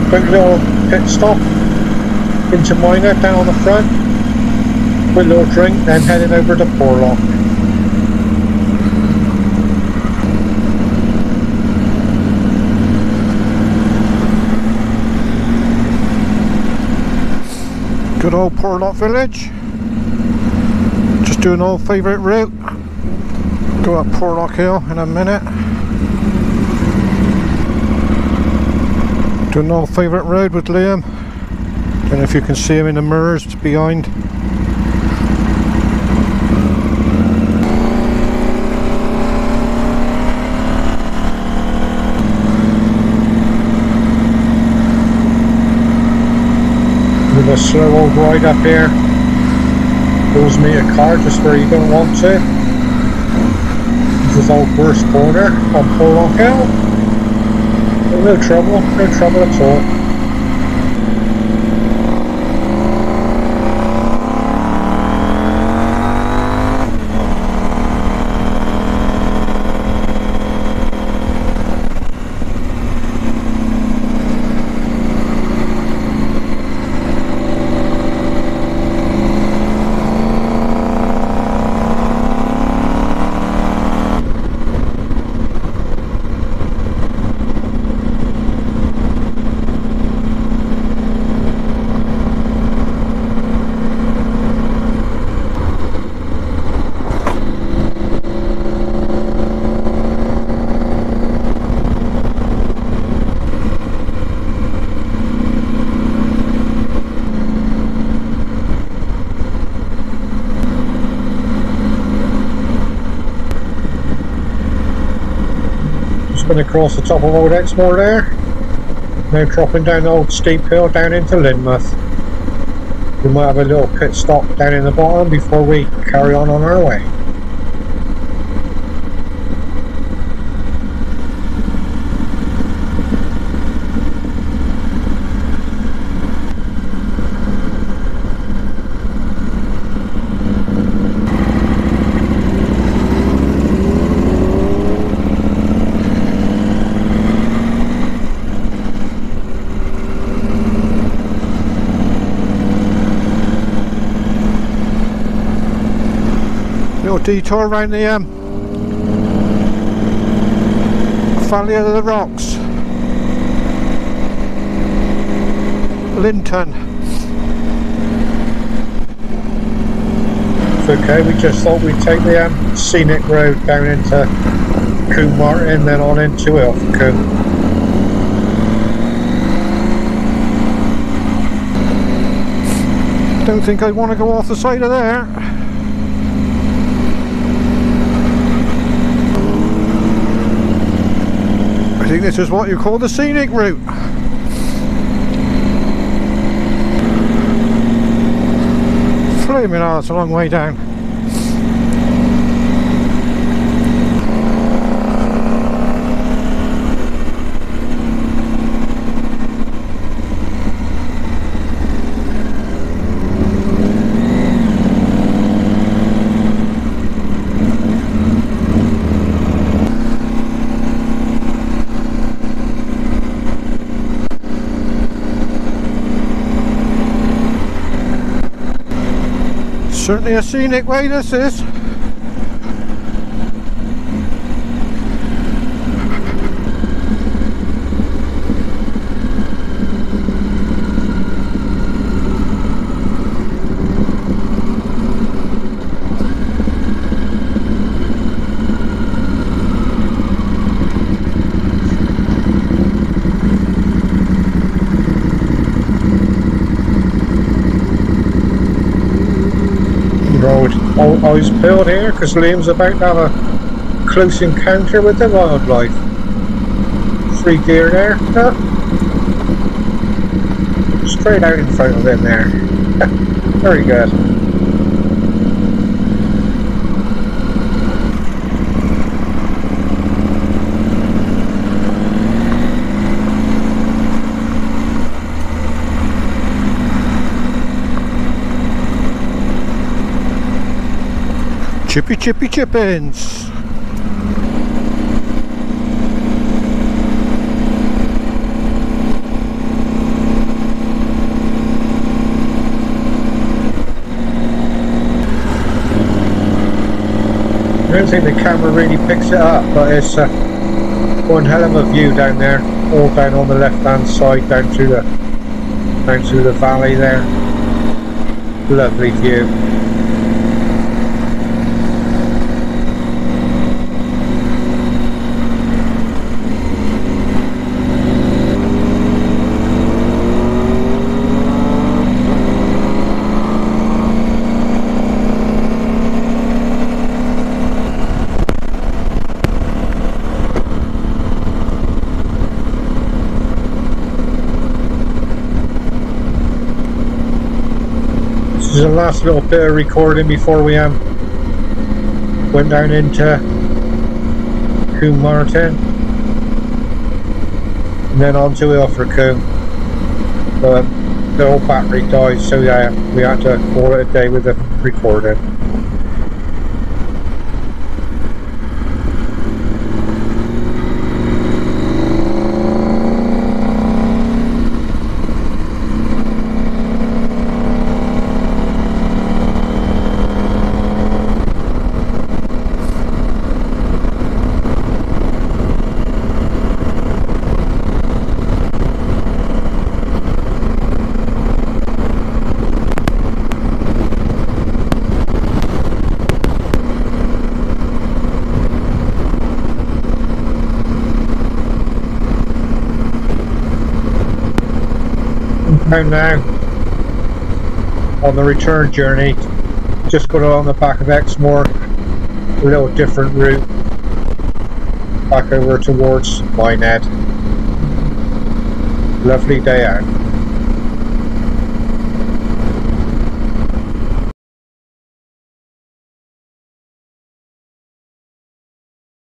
quick little pit stop into minehead down on the front, quick little drink, then heading over to Porlock. Good old Porlock village. Just do an old favourite route. Go up Porlock Hill in a minute. Do an old favourite road with Liam. Don't know if you can see him in the mirrors behind. With a slow old ride up here. Pulls me a car just where you don't want to. This is old worst corner on Porlock Hill. No trouble at all. Been across the top of old Exmoor there, now dropping down the old steep hill down into Lynmouth. We might have a little pit stop down in the bottom before we carry on our way. Little detour around the Valley of the Rocks, Linton. It's okay, we just thought we'd take the scenic road down into Combe Martin, then on into Ilfracombe. Don't think I'd want to go off the side of there. I think this is what you call the scenic route. Flaming hell, it's a long way down. Certainly a scenic way this is. Eyes peeled here because Liam's about to have a close encounter with the wildlife. Free deer there, huh? Straight out in front of him there. Very good. Chippy chippy chippins. don't think the camera really picks it up, but it's one hell of a view down there, all down on the left hand side, down through the valley there. Lovely view. This is the last little bit of recording before we went down into Combe Martin and then on to Ilfracombe. But the old battery died, so yeah, we had to call it a day with the recording. Now on the return journey, just got along the back of Exmoor, a little different route back over towards Minehead. Lovely day out.